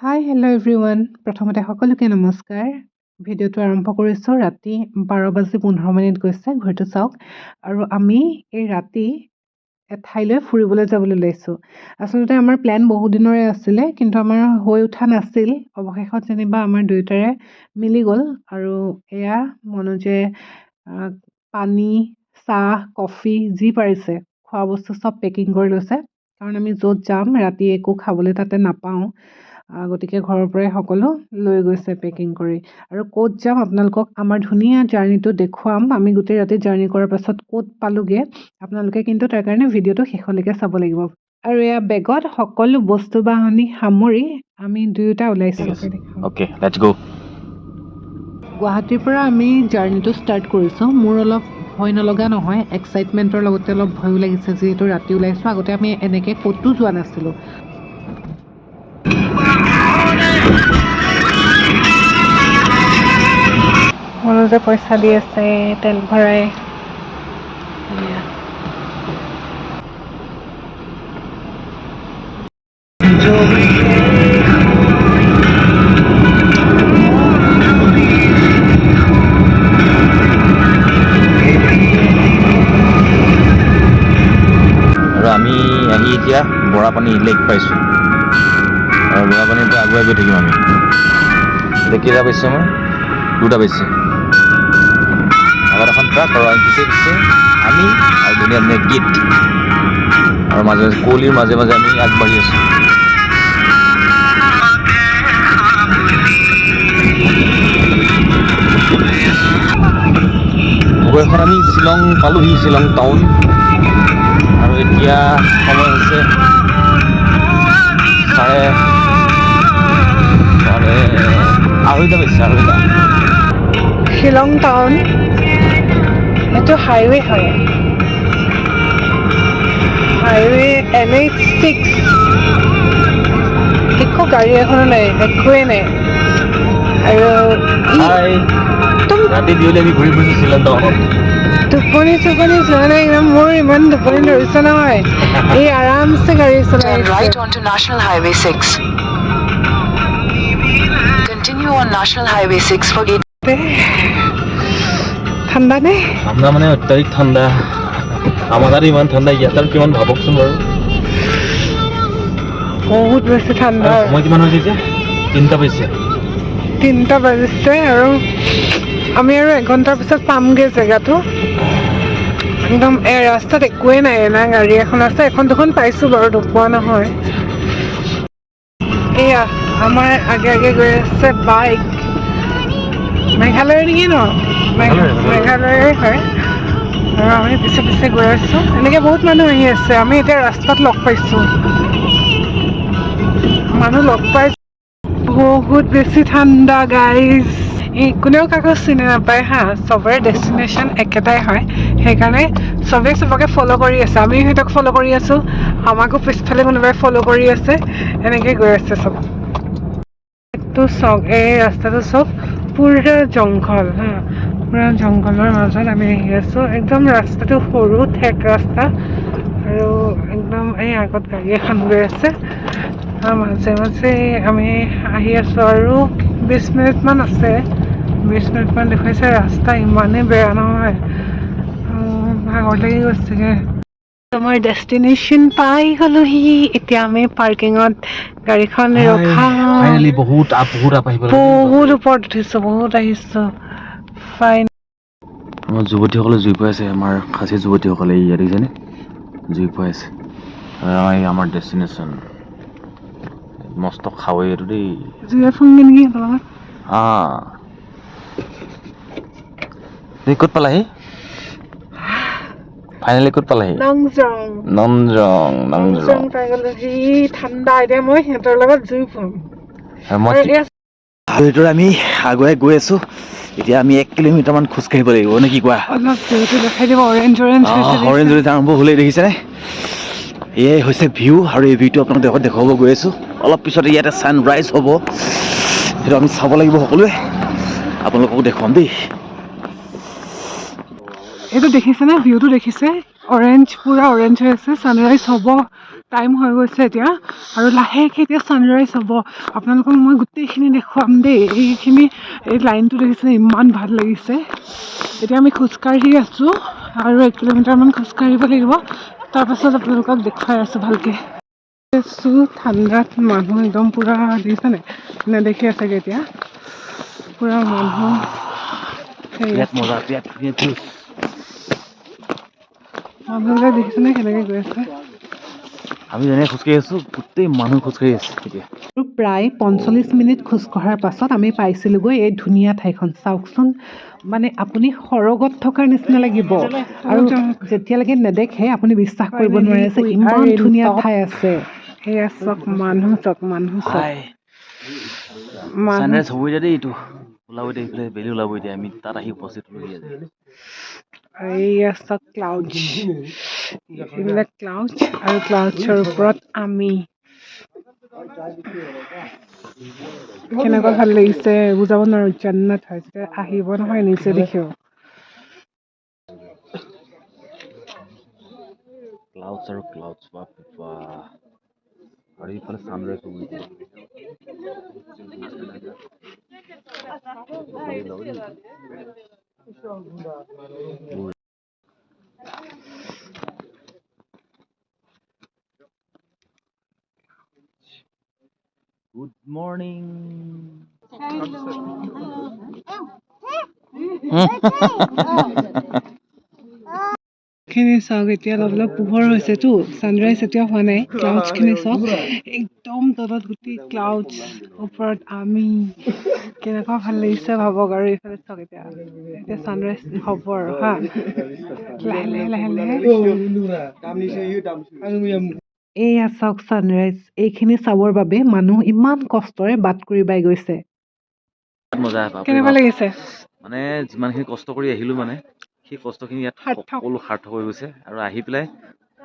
Hi hello' everyone. প্ৰথমতে সকলোকে নমস্কাৰ। ভিডিঅ'টো আৰম্ভ কৰিছোঁ। ৰাতি 12:15 গৈছে, ঘড়ীটো চাওক। আৰু আমি এই ৰাতি এঠাইলৈ ফুৰিবলৈ যাবলৈ লৈছোঁ। আচলতে আমাৰ প্লেন বহু দিনৰে আছিলে, কিন্তু আমাৰ হৈ উঠা নাছিল। অৱশেষত যেনিবা আমাৰ দুয়োটাৰে মিলি গ'ল। আৰু এয়া মনোজে পানী, চাহ, কফি যি পাৰিছে খোৱা বস্তু চব পেকিং কৰি লৈছে, কাৰণ আমি য'ত যাম ৰাতি একো খাবলৈ তাতে নাপাওঁ। গতিকে ঘৰৰ পৰাই সকলো লৈ গৈছে পেকিং কৰি। আৰু ক'ত যাম আপোনালোকক আমাৰ ধুনীয়া জাৰ্ণিটো দেখুৱাম। আমি গোটেই ৰাতি জাৰ্ণি কৰাৰ পাছত ক'ত পালোঁগৈ, আপোনালোকে কিন্তু তাৰ কাৰণে ভিডিঅ'টো শেষলৈকে চাব লাগিব। আৰু এয়া বেগত সকলো বস্তু বাহনি সামৰি আমি দুয়োটা ওলাইছোঁ। Okay, let's go. গুৱাহাটীৰ পৰা আমি জাৰ্ণিটো ষ্টাৰ্ট কৰিছোঁ। মোৰ অলপ ভয় নলগা নহয়, এক্সাইটমেণ্টৰ লগতে অলপ ভয়ো লাগিছে, যিহেতু ৰাতি ওলাইছোঁ। আগতে আমি এনেকৈ ক'তো যোৱা নাছিলোঁ। মনোজে পইচা দি আছে তেল ভৰাই। আৰু আমি আহি এতিয়া বৰাপানী লেক পাইছোঁ। আৰু বৰাপানীটো আগুৱাই গৈ থাকিম আমি। এতিয়া কেইটা পাইছে আমাৰ? 2টা পাইছে। আগত এখন ট্ৰাক আৰু পিছে আমি আৰু ধুনীয়া ধুনীয়া গীত। আৰু মাজে মাজে কুঁৱলীৰ মাজে মাজে আমি আগবাঢ়ি আছোঁ। এখন আমি শ্বিলং পালোহি, শ্বিলং টাউন। আৰু এতিয়া সময় হৈছে আঢ়ৈটা বাজিছে, আঢ়ৈটা। শ্বিলং টাউন, এইটো হাইৱে হয়। Highway NH6। একো গাড়ী এখনো নাই, একোৱেই নাই। আৰু ৰাতি বিয়লি আমি ঘূৰি ফুৰিছোঁ শ্বিলং টাউনত। টোপনি যোৱা নাই, মোৰ ইমান টোপনি ধৰিছে নহয়। এই আৰামছে গাড়ী চলাই Right onto National Highway 6. Continue on National Highway 6 for 8. ঠাণ্ডা নে? ঠাণ্ডা মানে অত্যাধিক ঠাণ্ডা। আমাৰ তাত ইমান ঠাণ্ডা, ইয়াত আৰু কিমান ভাবকচোন বাৰু। বহুত বেছি ঠাণ্ডা। সময় কিমান হৈছে এতিয়া? 3টা বাজিছে। 3টা বাজিছে আৰু আমি আৰু 1 ঘণ্টাৰ পিছত পামগৈ জেগাটো। একদম ৰাস্তাত একোৱেই নাই, না গাড়ী এখন আছে, এখন দুখন পাইছোঁ বাৰু, নোপোৱা নহয়। এয়া আমাৰ আগে আগে গৈ আছে বাইক। মেঘালয়ৰ নেকি ন? মেঘালয়ৰে হয়। আৰু আমি পিছে পিছে গৈ আছোঁ। এনেকৈ বহুত মানুহ আহি আছে। আমি এতিয়া ৰাস্তাত লগ পাইছোঁ, মানুহ লগ পাইছোঁ। বহুত বেছি ঠাণ্ডা গাইজ। কোনেও কাকো চিনি নাপায় হা, চবৰে ডেষ্টিনেশ্যন একেটাই হয়। সেইকাৰণে চবেই চবকে ফ'ল' কৰি আছে। আমি সিহঁতক ফ'ল' কৰি আছোঁ, আমাকো পিছফালে কোনোবাই ফ'ল' কৰি আছে। এনেকৈ গৈ আছে চব। এইটো চাওক, এই ৰাস্তাটো চাওক, পুৰা জংঘল হা, পুৰা জংঘলৰ মাজত আমি আহি আছোঁ। একদম ৰাস্তাটো সৰু ঠেক ৰাস্তা, আৰু একদম এই আগত গাড়ী এখন গৈ আছে। মাজে মাজে আমি আহি আছোঁ আৰু 20 মিনিটমান আছে। 20 মিনিটমান দেখুৱাইছে। ৰাস্তা ইমানেই বেয়া নহয়, ভাগৰ লাগি গৈছেগৈ। আমাৰ ডেষ্টিনেশ্যন পাই গ'লোহি। এতিয়া আমি পাৰ্কিঙত গাড়ীখন ৰখাম। বহুত ওপৰত উঠিছোঁ, বহুত আহিছোঁ। আমাৰ যুৱতীসকলে জুই ফুৱাই আছে। আমাৰ খাচী যুৱতীসকলে ইয়াত দেখিছেনে জুই ফুৱাই আছে। আমাৰ ডেষ্টিনেশ্যন মস্ত খাৱৈ এইটো দেই। তুমি ক'ত পালাহি? ফাইনেলি ক'ত পালাহি? নংজং পাই গ'লোহি। ঠাণ্ডা। এতিয়া মই সিহঁতৰ লগত জুই ফুৱাম। সেইটোৰে আমি আগুৱাই গৈ আছোঁ। এতিয়া আমি 1 কিলোমিটাৰমান খোজকাঢ়িব লাগিব নে কি কোৱা? দেখাই দিব। অৰেঞ্জ আৰম্ভ হ'লেই দেখিছেনে? এয়াই হৈছে ভিউ, আৰু এই ভিউটো আপোনালোকক দেখুৱাব গৈ আছোঁ। অলপ পিছত ইয়াতে ছানৰাইজ হ'ব, সেইটো আমি চাব লাগিব সকলোৱে। আপোনালোককো দেখুৱাম দেই। এইটো দেখিছেনে? ভিউটো দেখিছে? অৰেঞ্জ, পুৰা অৰেঞ্জ হৈ আছে। ছানৰাইজ হ'ব টাইম হৈ গৈছে এতিয়া আৰু লাহেকৈ এতিয়া ছানৰাইজ হ'ব। আপোনালোকক মই গোটেইখিনি দেখুৱাম দেই। এইখিনি এই লাইনটো দেখিছে ইমান ভাল লাগিছে। এতিয়া আমি খোজকাঢ়ি আছোঁ আৰু 1 কিলোমিটাৰমান খোজকাঢ়িব লাগিব। তাৰপাছত আপোনালোকক দেখুৱাই আছোঁ ভালকৈ। আছোঁ ঠাণ্ডাত মানুহ একদম পূৰা দেখিছেনে নেদেখি আছেগৈ এতিয়া পূৰা মানুহ বিৰাট মজা, বিৰাট ধুনীয়া ভিউজ। মানুহবিলাক দেখিছেনে কেনেকৈ গৈ আছে। আমি যেনেকৈ খোজকাঢ়ি আছোঁ গোটেই মানুহ খোজকাঢ়ি আছে এতিয়া। আৰু প্ৰায় 45 মিনিট খোজকঢ়াৰ পাছত আমি পাইছিলোঁগৈ এই ধুনীয়া ঠাইখন। চাওকচোন, মানে আপুনি সৰগত থকাৰ নিচিনা লাগিব আৰু যেতিয়ালৈকে নেদেখে আপুনি বিশ্বাস কৰিব নোৱাৰে যে ইমান ধুনীয়া ঠাই আছে। সেয়া চাওক মানুহ চাওক, মানুহ চাওক, মানুহ। ছানৰাইজ হ'ব এতিয়া দেই। এইটো ওলাব এতিয়া, এইফালে বেলি ওলাব এতিয়া। আমি তাত আহি উপস্থিত হ'লোহি আজি। এইয়া চাওক ক্লাউড, এইবিলাক ক্লাউড আৰু ক্লাউডছৰ ওপৰত আমি। কেনেকুৱা ভাল লাগিছে বুজাব নোৱাৰো। জান্নাত হয়, যেতিয়া আহিব নহয় নিজে দেখিব। ক্লাউডছ আৰু ক্লাউডছ, বাপৰে আৰু এইফালে ছানৰাইজ হ'ব এতিয়া। Good morning. খিনি চাওক, এতিয়া অলপ অলপ পোহৰ হৈছেতো, ছানৰাইজ এতিয়া হোৱা নাই। ক্লাউডছখিনি চাওক, একদম তলত গোটেই ক্লাউডছ, ওপৰত আমি। কেনেকুৱা ভাল লাগিছে ভাবক। আৰু এইফালে চাওক, এতিয়া এতিয়া ছানৰাইজ হ'ব আৰু হা, লাহে লাহে লাহে লাহে। এইয়া চাওক ছানৰাইজ। এইখিনি চাবৰ বাবে মানুহ ইমান কষ্টৰে বাট কৰি বাই গৈছে। মজা, বাপৰে কেনেকুৱা বাপ। লাগিছে? মানে যিমানখিনি কষ্ট কৰি আহিলোঁ, মানে সেই কষ্টখিনি ইয়াত সাৰ্থক। সকলো সাৰ্থক হৈ গৈছে। আৰু আহি পেলাই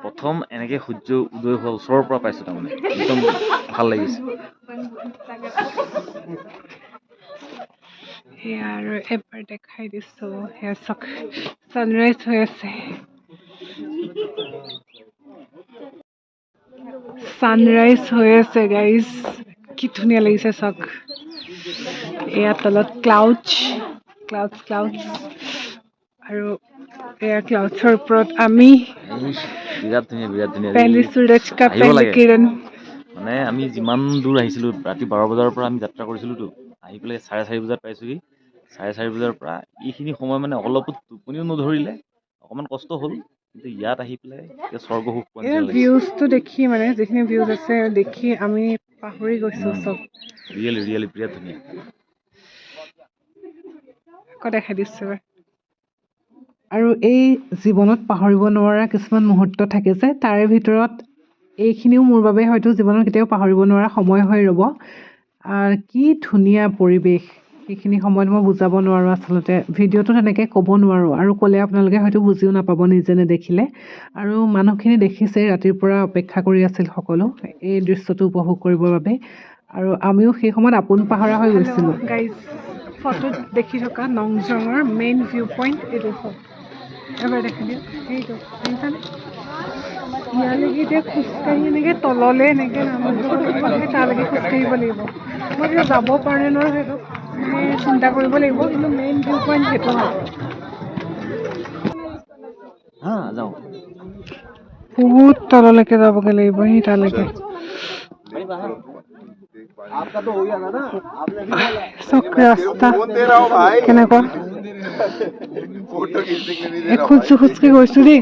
প্ৰথম এনেকৈ সূৰ্য উদয় হোৱা ওচৰৰ পৰা পাইছোঁ, তাৰমানে একদম ভাল লাগিছে। সেয়া আৰু এবাৰ দেখাই দিছোঁ। সেয়া চাওক, ছানৰাইজ হৈ আছে। ছানৰাইজ হৈ আছে গাইজ, কি ধুনীয়া লাগিছে চাওক। এয়া তলত ক্লাউডছ, ক্লাউডছ ক্লাউডছ আৰু এয়া ক্লাউডছৰ ওপৰত আমি। বিৰাট ধুনীয়া, বিৰাট ধুনীয়া। পেহলি সূৰজ কা আহিব পেহলি লাগে। কিৰণ। মানে আমি যিমান দূৰ আহিছিলোঁ, ৰাতি 12 বজাৰ পৰা আমি যাত্ৰা কৰিছিলোঁতো, আহি পেলাই 4:30 বজাত পাইছোঁহি। 4:30 বজাৰ পৰা এইখিনি সময় মানে অলপো টোপনিও নধৰিলে, অকণমান কষ্ট হ'ল, কিন্তু ইয়াত আহি পেলাই এতিয়া স্বৰ্গ সুখ পোৱা এই নিচিনা লাগিছে। ভিউজটো দেখি, মানে যিখিনি ভিউজ আছে দেখি আমি পাহৰি গৈছোঁ চব। ৰিয়েলি ৰিয়েলি বিৰাট ধুনীয়া। আকৌ দেখাই দিছোঁ এবাৰ। আৰু এই জীৱনত পাহৰিব নোৱাৰা কিছুমান মুহূৰ্ত থাকে যে, তাৰে ভিতৰত এইখিনিও মোৰ বাবে হয়তো জীৱনত কেতিয়াও পাহৰিব নোৱাৰা সময় হৈ ৰ'ব। কি ধুনীয়া পৰিৱেশ। সেইখিনি সময়ত মই বুজাব নোৱাৰোঁ আচলতে, ভিডিঅ'টো তেনেকৈ ক'ব নোৱাৰোঁ, আৰু ক'লে আপোনালোকে হয়তো বুজিও নাপাব নিজে নেদেখিলে। আৰু মানুহখিনি দেখিছে, ৰাতিৰ পৰা অপেক্ষা কৰি আছিল সকলো এই দৃশ্যটো উপভোগ কৰিবৰ বাবে। আৰু আমিও সেই সময়ত আপোন পাহৰা হৈ গৈছিলোঁ। গাইজ, ফটোত দেখি থকা নংজঙৰ মেইন ভিউ পইণ্ট এইটো চাওক। এবাৰ দেখাই দিয়ক, এইটো দেখিছানে? ইয়ালৈকে এতিয়া খোজকাঢ়ি এনেকৈ তললৈ এনেকৈ নামিব লাগিব, সেই তালৈকে খোজকাঢ়িব লাগিব। মই এতিয়া যাব পাৰে নোৱাৰোঁ, সেইটো মানে চিন্তা কৰিব লাগিব, কিন্তু মেইন ভিউ পইণ্ট সেইটো হয়। হা, যাওঁ। বহুত তললৈকে যাবগৈ লাগিব, সেই তালৈকে। চক ৰাস্তা কেনেকুৱা। এখোজ দুখোজকে গৈছোঁ দেই।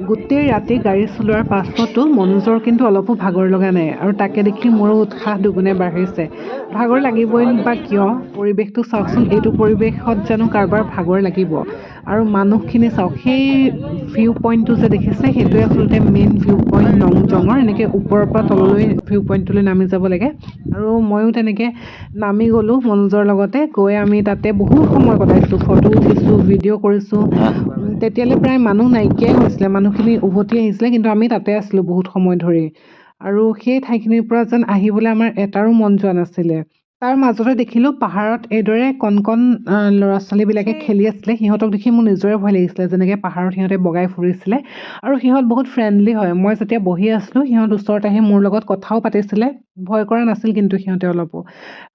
গোটেই ৰাতি গাড়ী চলোৱাৰ পাছতো মনোজৰ কিন্তু অলপো ভাগৰ লগা নাই, আৰু তাকে দেখি মোৰো উৎসাহ দুগুণে বাঢ়িছে। ভাগৰ লাগিবই বা কিয়, পৰিৱেশটো চাওকচোন। এইটো পৰিৱেশত জানো কাৰোবাৰ ভাগৰ লাগিব? আৰু মানুহখিনি চাওক, সেই ভিউ পইণ্টটো যে দেখিছে, সেইটোৱে আচলতে মেইন ভিউ পইণ্ট নংজঙৰ। এনেকৈ ওপৰৰ পৰা তললৈ ভিউ পইণ্টটোলৈ নামি যাব লাগে। আৰু ময়ো তেনেকৈ নামি গ'লোঁ মনোজৰ লগতে। গৈ আমি তাতে বহুত সময় কটাইছোঁ, ফটো উঠিছোঁ, ভিডিঅ' কৰিছোঁ। তেতিয়ালৈ প্ৰায় মানুহ নাইকিয়াই হৈছিলে, মানুহখিনি উভতি আহিছিলে, কিন্তু আমি তাতে আছিলোঁ বহুত সময় ধৰি। আৰু সেই ঠাইখিনিৰ পৰা যেন আহিবলৈ আমাৰ এটাৰো মন যোৱা নাছিলে। তাৰ মাজতে দেখিলোঁ পাহাৰত এইদৰে কণ কণ ল'ৰা ছোৱালীবিলাকে খেলি আছিলে। সিহঁতক দেখি মোৰ নিজৰে ভয় লাগিছিলে, যেনেকৈ পাহাৰত সিহঁতে বগাই ফুৰিছিলে। আৰু সিহঁত বহুত ফ্ৰেণ্ডলি হয়। মই যেতিয়া বহি আছিলোঁ সিহঁত ওচৰত আহি মোৰ লগত কথাও পাতিছিলে। ভয় কৰা নাছিল কিন্তু সিহঁতে অলপো।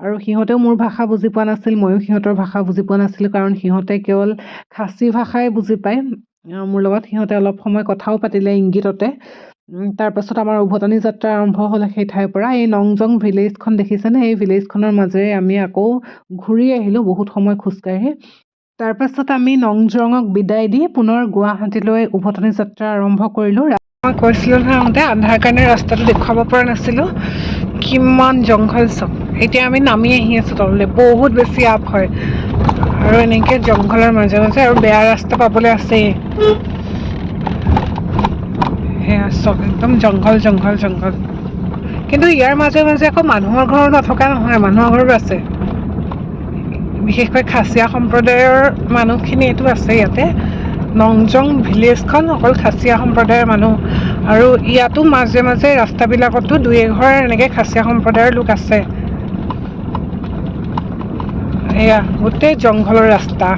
আৰু সিহঁতেও মোৰ ভাষা বুজি পোৱা নাছিল, ময়ো সিহঁতৰ ভাষা বুজি পোৱা নাছিলোঁ, কাৰণ সিহঁতে কেৱল খাচী ভাষাই বুজি পায়। মোৰ লগত সিহঁতে অলপ সময় কথাও পাতিলে ইংগিততে। তাৰপাছত আমাৰ উভতনি যাত্ৰা আৰম্ভ হ'ল সেই ঠাইৰ পৰা। এই নংজং ভিলেজখন দেখিছেনে? এই ভিলেজখনৰ মাজেৰে আমি আকৌ ঘূৰি আহিলোঁ বহুত সময় খোজকাঢ়ি। তাৰপাছত আমি নংজঙক বিদায় দি পুনৰ গুৱাহাটীলৈ উভতনি যাত্ৰা আৰম্ভ কৰিলোঁ। মই কৈছিলোঁ নহয় আহোঁতে আন্ধাৰ কাৰণে ৰাস্তাটো দেখুৱাব পৰা নাছিলোঁ। কিমান জংঘল চব। এতিয়া আমি নামি আহি আছোঁ তললৈ, বহুত বেছি আপ হয় আৰু এনেকৈ জংঘলৰ মাজে মাজে, আৰু বেয়া ৰাস্তা পাবলৈ আছেই। সেয়া চব একদম জংঘল জংঘল জংঘল। কিন্তু ইয়াৰ মাজে মাজে আকৌ মানুহৰ ঘৰ নথকা নহয়, মানুহৰ ঘৰো আছে। বিশেষকৈ খাচীয়া সম্প্ৰদায়ৰ মানুহখিনি এইটো আছে ইয়াতে। নংজং ভিলেজখন অকল খাচীয়া সম্প্ৰদায়ৰ মানুহ, আৰু ইয়াতো মাজে মাজে ৰাস্তাবিলাকতো দুই এঘৰ এনেকৈ খাচীয়া সম্প্ৰদায়ৰ লোক আছে। এয়া গোটেই জংঘলৰ ৰাস্তা।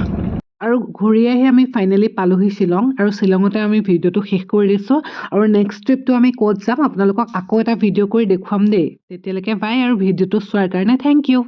আৰু ঘূৰি আহি আমি ফাইনেলি পালোহি শ্বিলং, আৰু শ্বিলঙতে আমি ভিডিঅ'টো শেষ কৰি দিছোঁ। আৰু নেক্সট ট্ৰিপটো আমি ক'ত যাম আপোনালোকক আকৌ এটা ভিডিঅ' কৰি দেখুৱাম দেই। তেতিয়ালৈকে বাই, আৰু ভিডিঅ'টো চোৱাৰ কাৰণে থেংক ইউ।